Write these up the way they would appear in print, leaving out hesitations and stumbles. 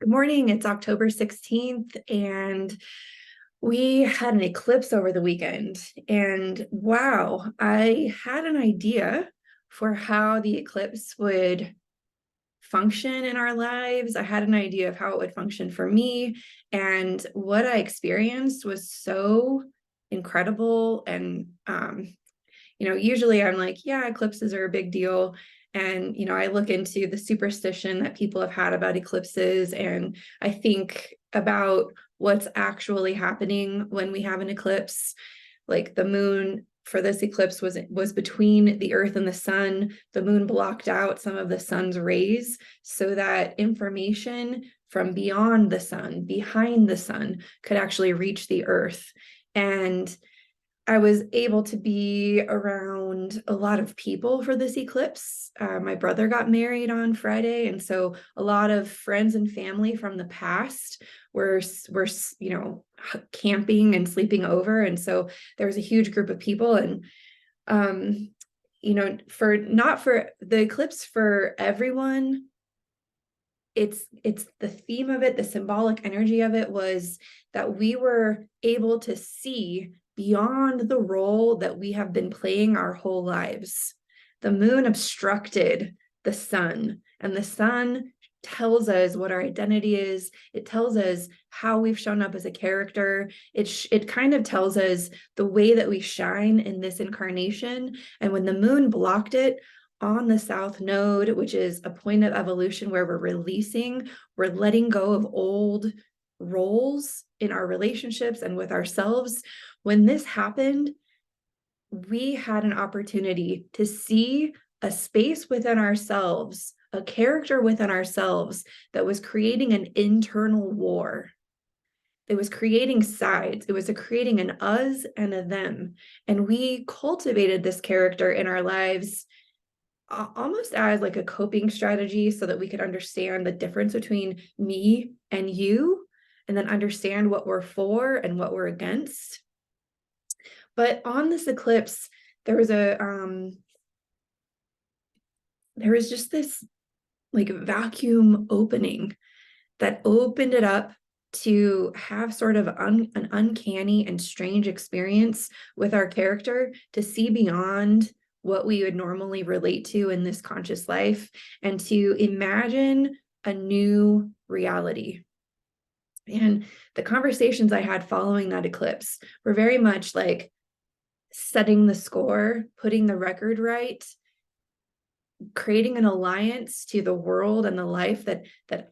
Good morning. It's October 16th, and we had an eclipse over the weekend. And wow, I had an idea for how the eclipse would function in our lives. I had an idea of how it would function for me. And what I experienced was so incredible. And usually I'm like, yeah, eclipses are a big deal. And, I look into the superstition that people have had about eclipses, and I think about what's actually happening when we have an eclipse. Like the moon for this eclipse was between the earth and the sun. The moon blocked out some of the sun's rays so that information from beyond the sun, behind the sun, could actually reach the earth. And I was able to be around a lot of people for this eclipse. My brother got married on Friday, and so a lot of friends and family from the past were camping and sleeping over, and so there was a huge group of people. And for not for the eclipse for everyone, it's the theme of it, the symbolic energy of it was that we were able to see beyond the role that we have been playing our whole lives. The moon obstructed the sun, and the sun tells us what our identity is. It tells us how we've shown up as a character. It kind of tells us the way that we shine in this incarnation. And when the moon blocked it on the south node, which is a point of evolution where we're letting go of old roles in our relationships and with ourselves. When this happened, we had an opportunity to see a space within ourselves, a character within ourselves that was creating an internal war. It was creating sides. It was creating an us and a them. And we cultivated this character in our lives almost as like a coping strategy so that we could understand the difference between me and you, and then understand what we're for and what we're against. But on this eclipse, there was just this like vacuum opening that opened it up to have sort of an uncanny and strange experience with our character, to see beyond what we would normally relate to in this conscious life, and to imagine a new reality. And the conversations I had following that eclipse were very much like setting the score, putting the record right, creating an alliance to the world and the life that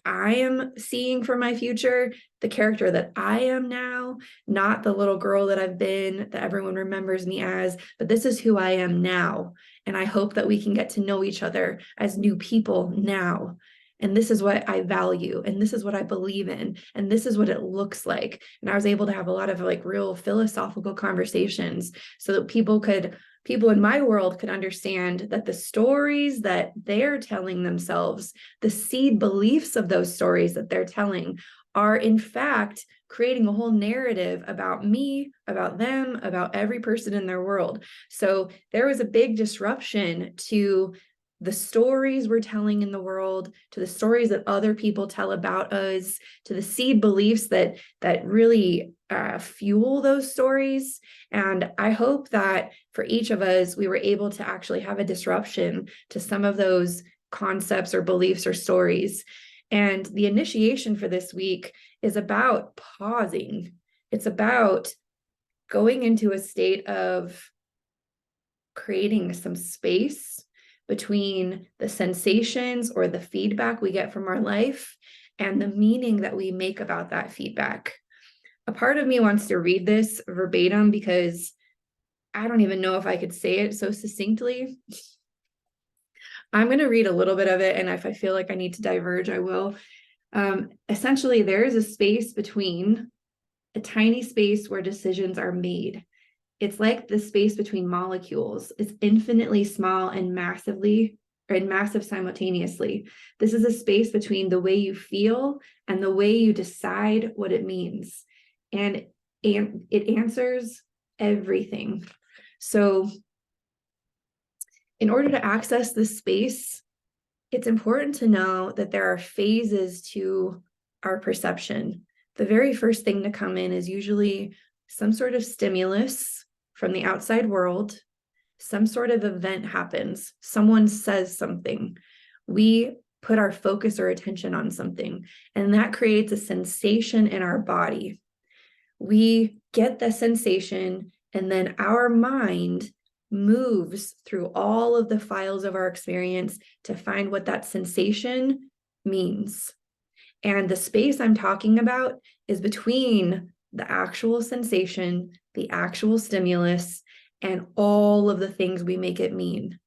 I am seeing for my future, the character that I am now, not the little girl that I've been, that everyone remembers me as, but this is who I am now. And I hope that we can get to know each other as new people now. And this is what I value, and this is what I believe in, and this is what it looks like. And I was able to have a lot of like real philosophical conversations so that people in my world could understand that the stories that they're telling themselves, the seed beliefs of those stories that they're telling, are in fact creating a whole narrative about me, about them, about every person in their world. So there was a big disruption to the stories we're telling in the world, to the stories that other people tell about us, to the seed beliefs that really fuel those stories. And I hope that for each of us, we were able to actually have a disruption to some of those concepts or beliefs or stories. And the initiation for this week is about pausing. It's about going into a state of creating some space between the sensations or the feedback we get from our life and the meaning that we make about that feedback. A part of me wants to read this verbatim because I don't even know if I could say it so succinctly. I'm going to read a little bit of it, and if I feel like I need to diverge, I will. Essentially, there is a space between, a tiny space where decisions are made. It's like the space between molecules. It's infinitely small and massive simultaneously. This is a space between the way you feel and the way you decide what it means. And it answers everything. So in order to access this space, it's important to know that there are phases to our perception, the very first thing to come in is usually some sort of stimulus from the outside world. Some sort of event happens. Someone says something. We put our focus or attention on something, and that creates a sensation in our body. We get the sensation, and then our mind moves through all of the files of our experience to find what that sensation means. And the space I'm talking about is between the actual sensation, the actual stimulus, and all of the things we make it mean.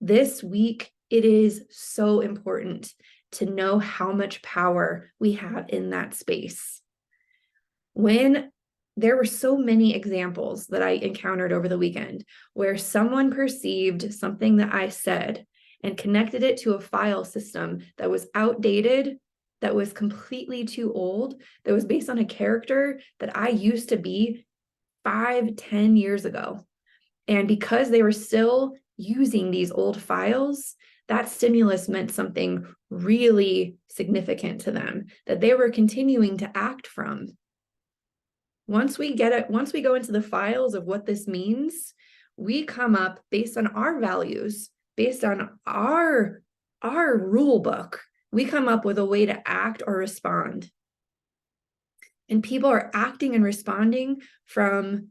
This week, it is so important to know how much power we have in that space. When there were so many examples that I encountered over the weekend where someone perceived something that I said and connected it to a file system that was outdated, that was completely too old, that was based on a character that I used to be 5-10 years ago. And because they were still using these old files, that stimulus meant something really significant to them that they were continuing to act from. Once we go into the files of what this means, we come up based on our values, based on our rule book. We come up with a way to act or respond. And people are acting and responding from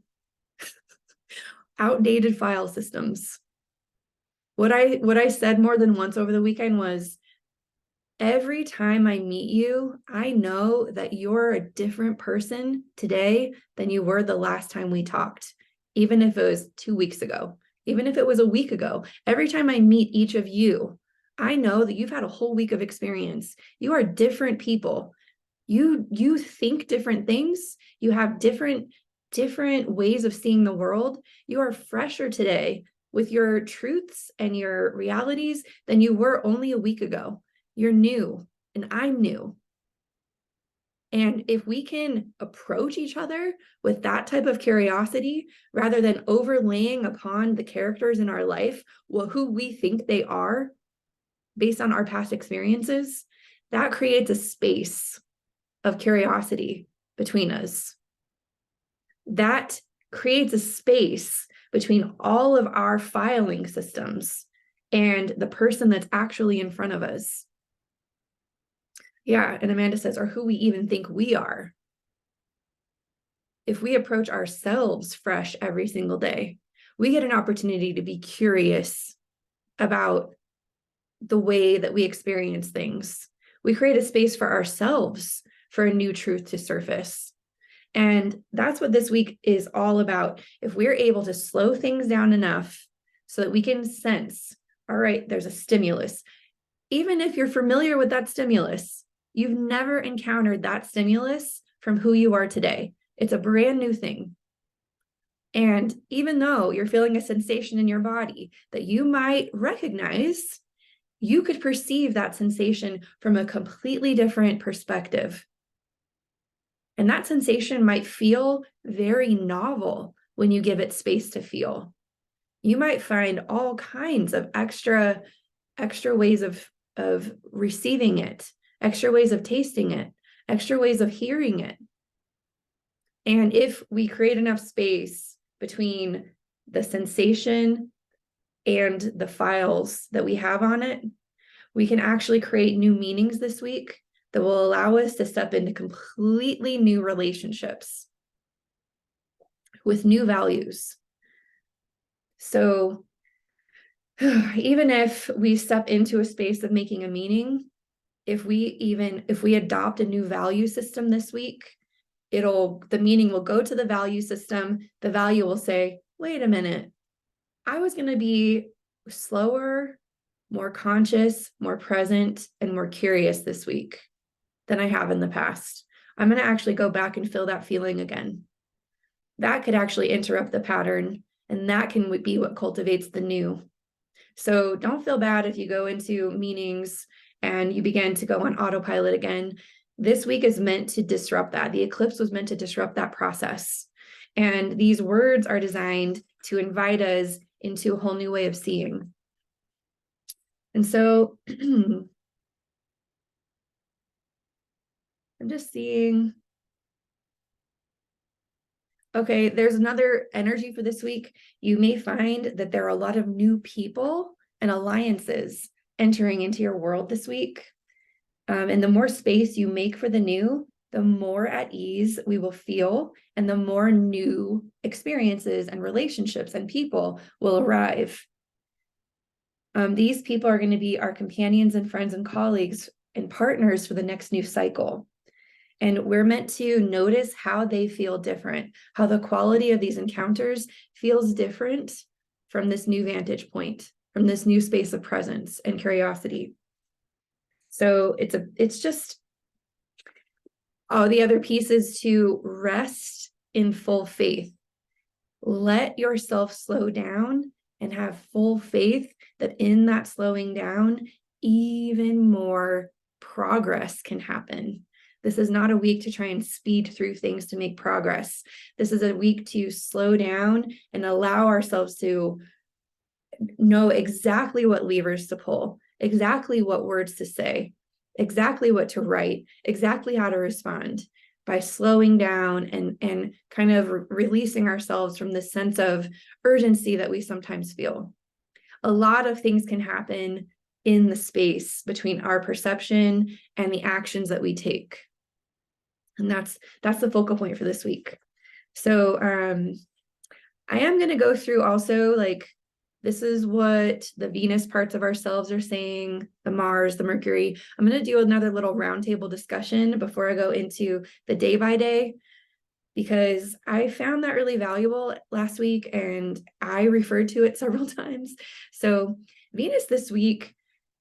outdated file systems. What I said more than once over the weekend was, every time I meet you, I know that you're a different person today than you were the last time we talked, even if it was 2 weeks ago, even if it was a week ago. Every time I meet each of you, I know that you've had a whole week of experience. You are different people. You think different things. You have different ways of seeing the world. You are fresher today with your truths and your realities than you were only a week ago. You're new, and I'm new. And if we can approach each other with that type of curiosity, rather than overlaying upon the characters in our life, who we think they are based on our past experiences, that creates a space of curiosity between us. That creates a space between all of our filing systems and the person that's actually in front of us. Yeah, and Amanda says, or who we even think we are. If we approach ourselves fresh every single day, we get an opportunity to be curious about the way that we experience things. We create a space for ourselves for a new truth to surface. And that's what this week is all about. If we're able to slow things down enough so that we can sense, all right, there's a stimulus. Even if you're familiar with that stimulus, you've never encountered that stimulus from who you are today. It's a brand new thing. And even though you're feeling a sensation in your body that you might recognize, you could perceive that sensation from a completely different perspective. And that sensation might feel very novel when you give it space to feel. You might find all kinds of extra ways of receiving it, extra ways of tasting it, extra ways of hearing it. And if we create enough space between the sensation and the files that we have on it, we can actually create new meanings this week that will allow us to step into completely new relationships with new values. So even if we step into a space of making a meaning, if we adopt a new value system this week, the meaning will go to the value system. The value will say, wait a minute, I was going to be slower, more conscious, more present, and more curious this week than I have in the past. I'm going to actually go back and feel that feeling again. That could actually interrupt the pattern, and that can be what cultivates the new. So don't feel bad if you go into meetings and you begin to go on autopilot again. This week is meant to disrupt that. The eclipse was meant to disrupt that process. And these words are designed to invite us into a whole new way of seeing. And so I'm just seeing. Okay, there's another energy for this week. You may find that there are a lot of new people and alliances entering into your world this week. And the more space you make for the new, the more at ease we will feel, and the more new experiences and relationships and people will arrive. These people are going to be our companions and friends and colleagues and partners for the next new cycle. And we're meant to notice how they feel different, how the quality of these encounters feels different from this new vantage point, from this new space of presence and curiosity. So it's just, oh, the other piece is to rest in full faith. Let yourself slow down and have full faith that in that slowing down, even more progress can happen. This is not a week to try and speed through things to make progress. This is a week to slow down and allow ourselves to know exactly what levers to pull, exactly what words to say, exactly what to write, exactly how to respond, by slowing down and kind of releasing ourselves from the sense of urgency that we sometimes feel. A lot of things can happen in the space between our perception and the actions that we take. And that's the focal point for this week. So I am going to go through also, like, this is what the Venus parts of ourselves are saying, the Mars, the Mercury. I'm going to do another little roundtable discussion before I go into the day by day, because I found that really valuable last week and I referred to it several times. So Venus this week,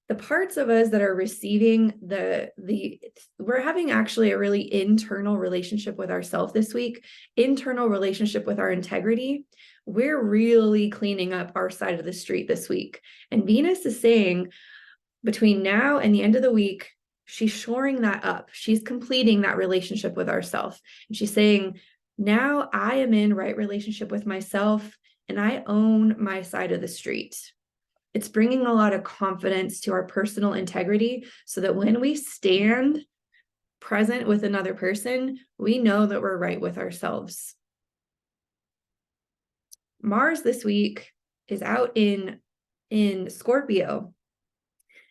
the parts of us that are receiving we're having actually a really internal relationship with ourselves this week, internal relationship with our integrity. We're really cleaning up our side of the street this week. And Venus is saying between now and the end of the week, she's shoring that up. She's completing that relationship with ourselves. And she's saying, now I am in right relationship with myself and I own my side of the street. It's bringing a lot of confidence to our personal integrity so that when we stand present with another person, we know that we're right with ourselves. Mars this week is out in Scorpio.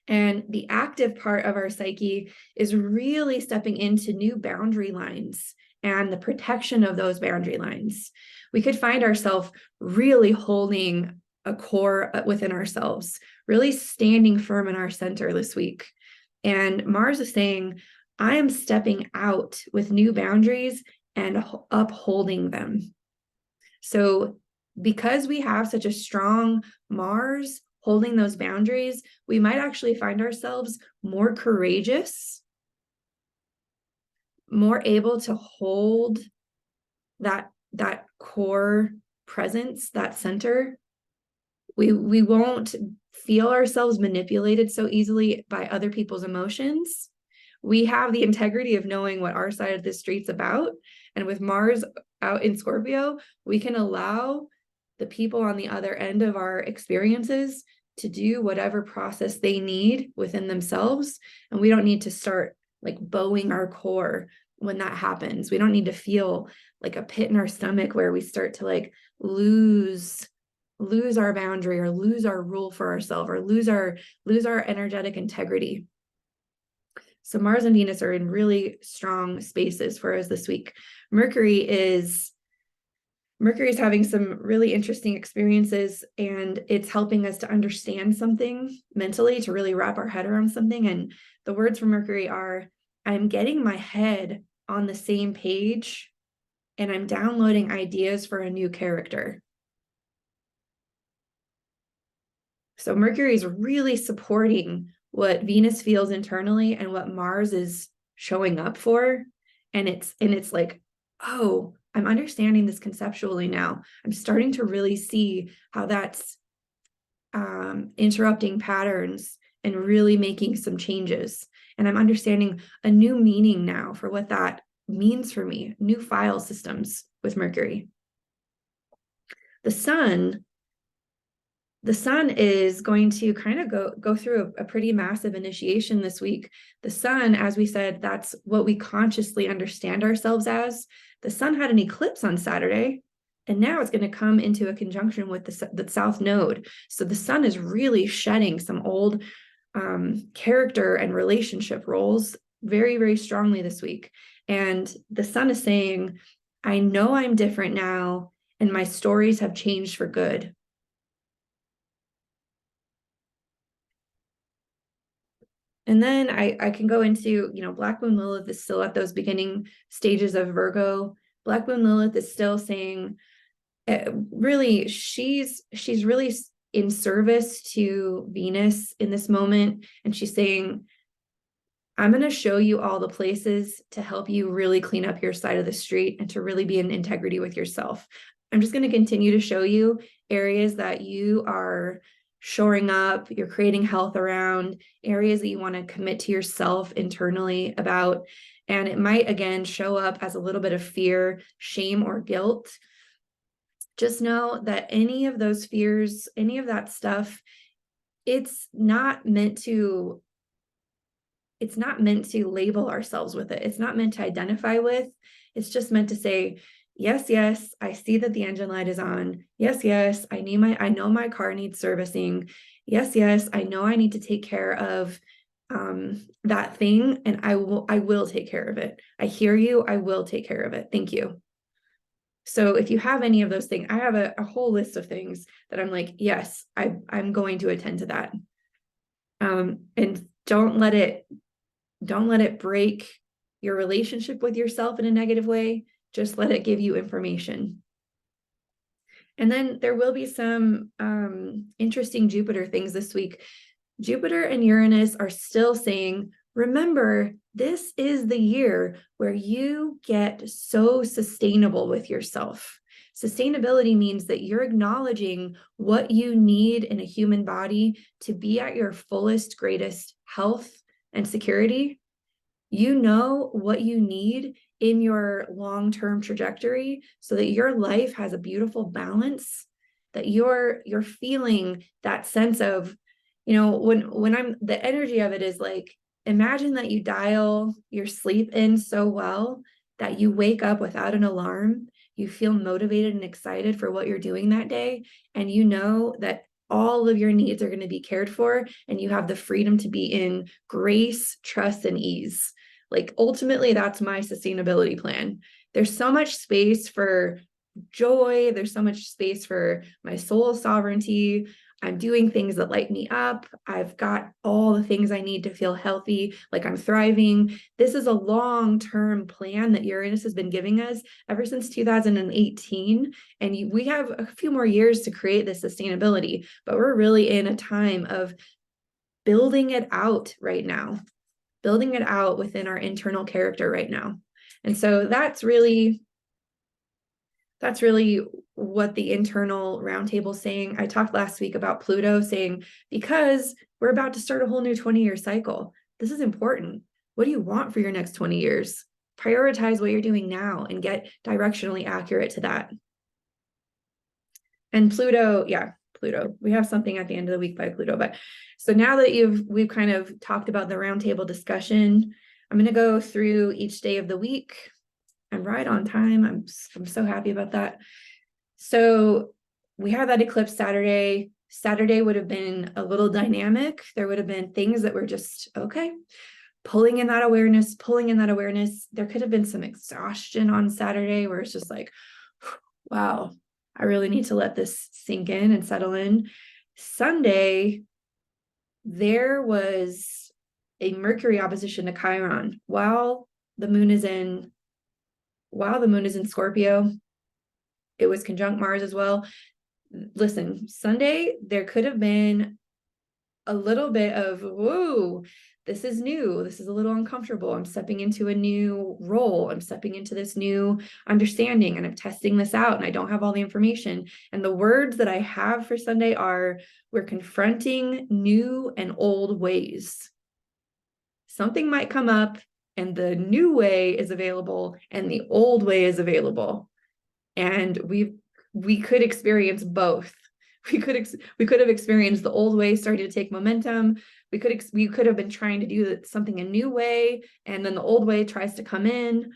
And the active part of our psyche is really stepping into new boundary lines and the protection of those boundary lines. We could find ourselves really holding a core within ourselves, really standing firm in our center this week. And Mars is saying, I am stepping out with new boundaries and upholding them. So because we have such a strong Mars holding those boundaries, we might actually find ourselves more courageous, more able to hold that core presence, that center. We won't feel ourselves manipulated so easily by other people's emotions. We have the integrity of knowing what our side of the street's about. And with Mars out in Scorpio, we can allow the people on the other end of our experiences to do whatever process they need within themselves. And we don't need to start like bowing our core when that happens. We don't need to feel like a pit in our stomach where we start to like lose our boundary or lose our rule for ourselves or lose our energetic integrity. So Mars and Venus are in really strong spaces for us this week. Mercury is having some really interesting experiences, and it's helping us to understand something mentally, to really wrap our head around something. And the words from Mercury are, I'm getting my head on the same page and I'm downloading ideas for a new character. So Mercury is really supporting what Venus feels internally and what Mars is showing up for. And it's like, oh, I'm understanding this conceptually now. I'm starting to really see how that's interrupting patterns and really making some changes. And I'm understanding a new meaning now for what that means for me, new file systems with Mercury. The sun the sun is going to kind of go through a pretty massive initiation this week. The sun, as we said, that's what we consciously understand ourselves as. The sun had an eclipse on Saturday, and now it's going to come into a conjunction with the south node. So the sun is really shedding some old character and relationship roles very, very strongly this week. And the sun is saying, I know I'm different now, and my stories have changed for good. And then I can go into, Black Moon Lilith is still at those beginning stages of Virgo. Black Moon Lilith is still saying, really, she's really in service to Venus in this moment. And she's saying, I'm going to show you all the places to help you really clean up your side of the street and to really be in integrity with yourself. I'm just going to continue to show you areas that you are shoring up, you're creating health around, areas that you want to commit to yourself internally about. And it might, again, show up as a little bit of fear, shame, or guilt. Just know that any of those fears, any of that stuff, it's not meant to label ourselves with it. It's not meant to identify with. It's just meant to say, yes, I see that the engine light is on. Yes, I know my car needs servicing. Yes, I know I need to take care of that thing, and I will take care of it. I hear you. I will take care of it. Thank you. So if you have any of those things, I have a whole list of things that I'm like, yes, I'm going to attend to that. And don't let it break your relationship with yourself in a negative way. Just let it give you information. And then there will be some interesting Jupiter things this week. Jupiter and Uranus are still saying, remember, this is the year where you get so sustainable with yourself. Sustainability means that you're acknowledging what you need in a human body to be at your fullest, greatest health and security. You know what you need in your long-term trajectory so that your life has a beautiful balance, that you're feeling that sense of, when I'm, the energy of it is like, imagine that you dial your sleep in so well that you wake up without an alarm, you feel motivated and excited for what you're doing that day, and you know that all of your needs are going to be cared for, and you have the freedom to be in grace, trust, and ease. Like, ultimately, that's my sustainability plan. There's so much space for joy. There's so much space for my soul sovereignty. I'm doing things that light me up. I've got all the things I need to feel healthy, like I'm thriving. This is a long-term plan that Uranus has been giving us ever since 2018. And we have a few more years to create this sustainability, but we're really in a time of building it out right now, building it out within our internal character right now. And so that's really what the internal roundtable is saying. I talked last week about Pluto saying, because we're about to start a whole new 20-year cycle, this is important. What do you want for your next 20 years? Prioritize what you're doing now and get directionally accurate to that. And Pluto, we have something at the end of the week by Pluto. But so now that we've kind of talked about the roundtable discussion, I'm going to go through each day of the week. I'm right on time. I'm so happy about that. So we have that eclipse Saturday. Saturday would have been a little dynamic. There would have been things that were just, okay, pulling in that awareness. There could have been some exhaustion on Saturday where it's just like, wow, I really need to let this sink in and settle in. Sunday, there was a Mercury opposition to Chiron while the moon is in Scorpio. It was conjunct Mars as well. Listen, Sunday, there could have been a little bit of, whoa, this is new. This is a little uncomfortable. I'm stepping into a new role. I'm stepping into this new understanding, and I'm testing this out, and I don't have all the information. And the words that I have for Sunday are, we're confronting new and old ways. Something might come up, and the new way is available, and the old way is available. And we could experience both. we could have experienced the old way starting to take momentum. We could have been trying to do something a new way, and then the old way tries to come in.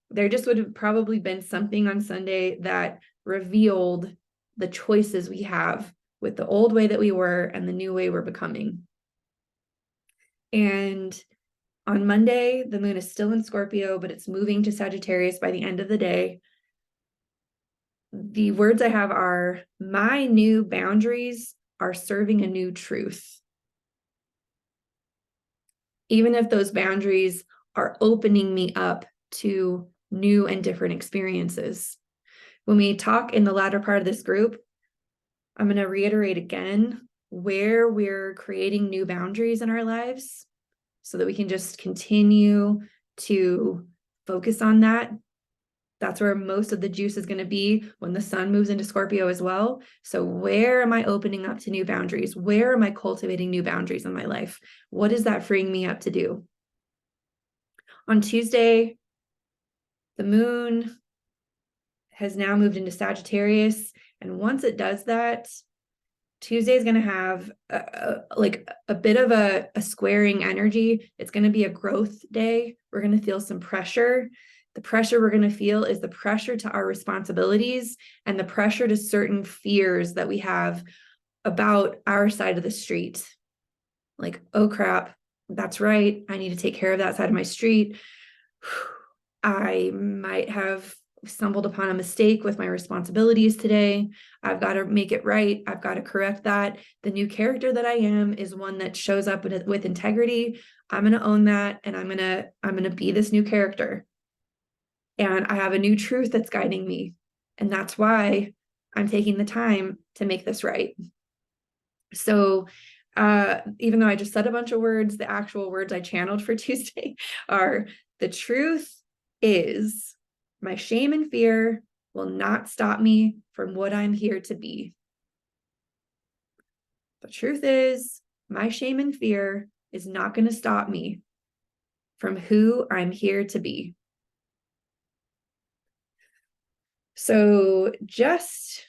There just would have probably been something on Sunday that revealed the choices we have with the old way that we were and the new way we're becoming. And on Monday, the moon is still in Scorpio, but it's moving to Sagittarius by the end of the day. The words I have are, my new boundaries are serving a new truth. Even if those boundaries are opening me up to new and different experiences. When we talk in the latter part of this group, I'm going to reiterate again where we're creating new boundaries in our lives so that we can just continue to focus on that. That's where most of the juice is going to be when the sun moves into Scorpio as well. So where am I opening up to new boundaries? Where am I cultivating new boundaries in my life? What is that freeing me up to do? On Tuesday, the moon has now moved into Sagittarius. And once it does that, Tuesday is going to have a bit of a squaring energy. It's going to be a growth day. We're going to feel some pressure. The pressure we're going to feel is the pressure to our responsibilities and the pressure to certain fears that we have about our side of the street. Like, oh crap, that's right. I need to take care of that side of my street. I might have stumbled upon a mistake with my responsibilities today. I've got to make it right. I've got to correct that. The new character that I am is one that shows up with integrity. I'm going to own that, and I'm going to be this new character. And I have a new truth that's guiding me. And that's why I'm taking the time to make this right. So even though I just said a bunch of words, the actual words I channeled for Tuesday are, the truth is, my shame and fear will not stop me from what I'm here to be. The truth is, my shame and fear is not going to stop me from who I'm here to be. So just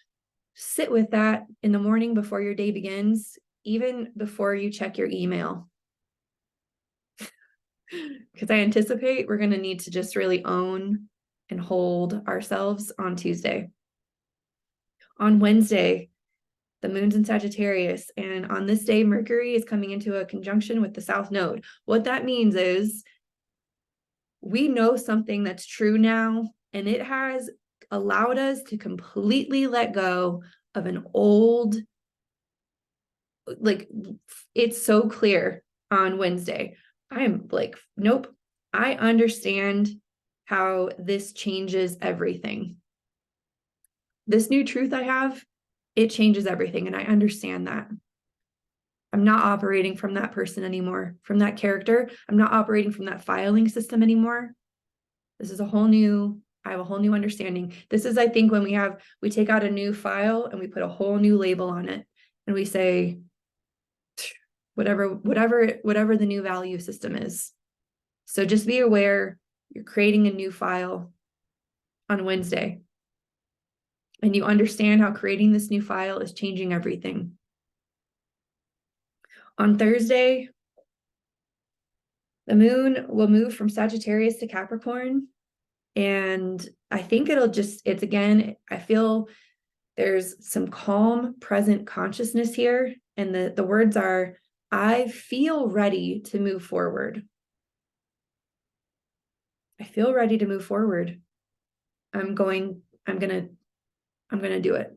sit with that in the morning before your day begins, even before you check your email. Because I anticipate we're going to need to just really own and hold ourselves on Tuesday. On Wednesday, the moon's in Sagittarius, and on this day, Mercury is coming into a conjunction with the South Node. What that means is we know something that's true now, and it has allowed us to completely let go of an old, like, it's so clear on Wednesday. I'm like, nope, I understand how this changes everything. This new truth I have, it changes everything, and I understand that. I'm not operating from that person anymore, from that character. I'm not operating from that filing system anymore. This is I have a whole new understanding. This is, I think, when we take out a new file and we put a whole new label on it, and we say, whatever the new value system is. So just be aware you're creating a new file on Wednesday, and you understand how creating this new file is changing everything. On Thursday, the moon will move from Sagittarius to Capricorn. And I think it's again, I feel there's some calm, present consciousness here. And the words are, I feel ready to move forward. I feel ready to move forward. I'm gonna do it.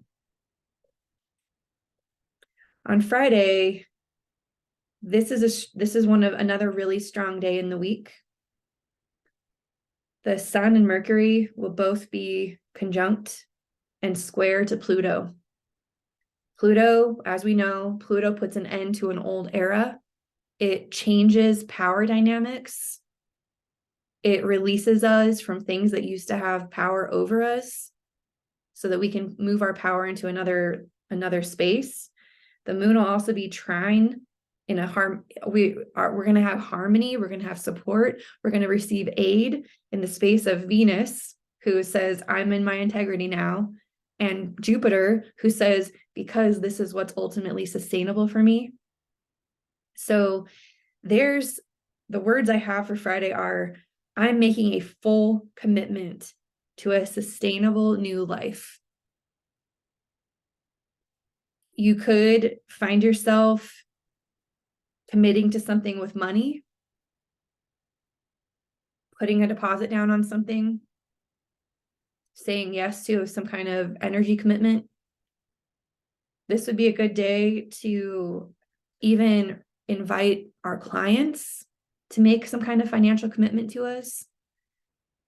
On Friday, this is another really strong day in the week. The sun and Mercury will both be conjunct and square to Pluto. Pluto, as we know, Pluto puts an end to an old era. It changes power dynamics. It releases us from things that used to have power over us so that we can move our power into another space. The moon will also be trine in we're going to have harmony. We're going to have support. We're going to receive aid in the space of Venus, who says, I'm in my integrity now. and Jupiter, who says, because this is what's ultimately sustainable for me. So there's the words I have for Friday are, I'm making a full commitment to a sustainable new life. You could find yourself committing to something with money, putting a deposit down on something, saying yes to some kind of energy commitment. This would be a good day to even invite our clients to make some kind of financial commitment to us.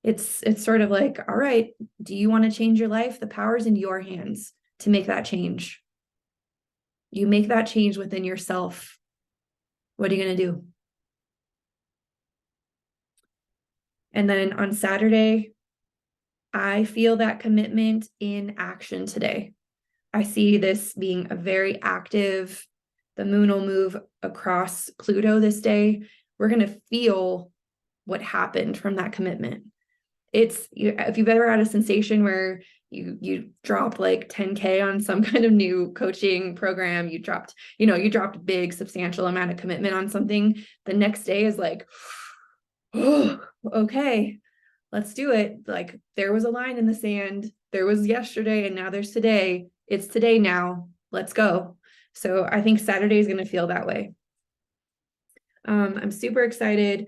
It's sort of like, all right, do you want to change your life? The power's in your hands to make that change. You make that change within yourself. What are you going to do? And then on Saturday, I feel that commitment in action today. I see this being a very active, the moon will move across Pluto this day. We're going to feel what happened from that commitment. If you've ever had a sensation where you dropped like 10K on some kind of new coaching program, you dropped a big substantial amount of commitment on something, the next day is like, oh, okay, let's do it. Like there was a line in the sand, there was yesterday and now there's today. It's today now, let's go. So I think Saturday is going to feel that way. I'm super excited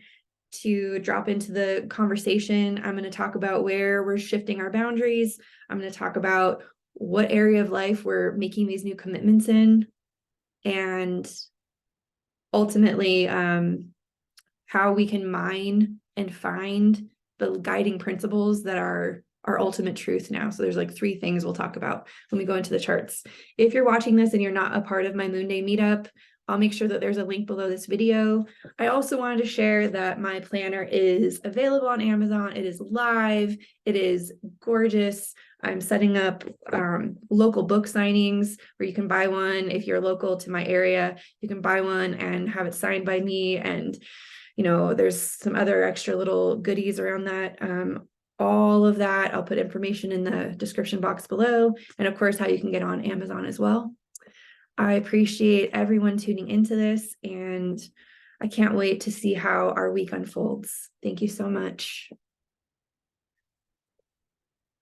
to drop into the conversation. I'm going to talk about where we're shifting our boundaries. I'm going to talk about what area of life we're making these new commitments in, and ultimately how we can mine and find the guiding principles that are our ultimate truth now. So there's like 3 things we'll talk about when we go into the charts. If you're watching this and you're not a part of my Moon Day meetup, I'll make sure that there's a link below this video. I also wanted to share that my planner is available on Amazon. It is live. It is gorgeous. I'm setting up local book signings where you can buy one. If you're local to my area, you can buy one and have it signed by me. And, there's some other extra little goodies around that. All of that, I'll put information in the description box below. And of course, how you can get on Amazon as well. I appreciate everyone tuning into this, and I can't wait to see how our week unfolds. Thank you so much.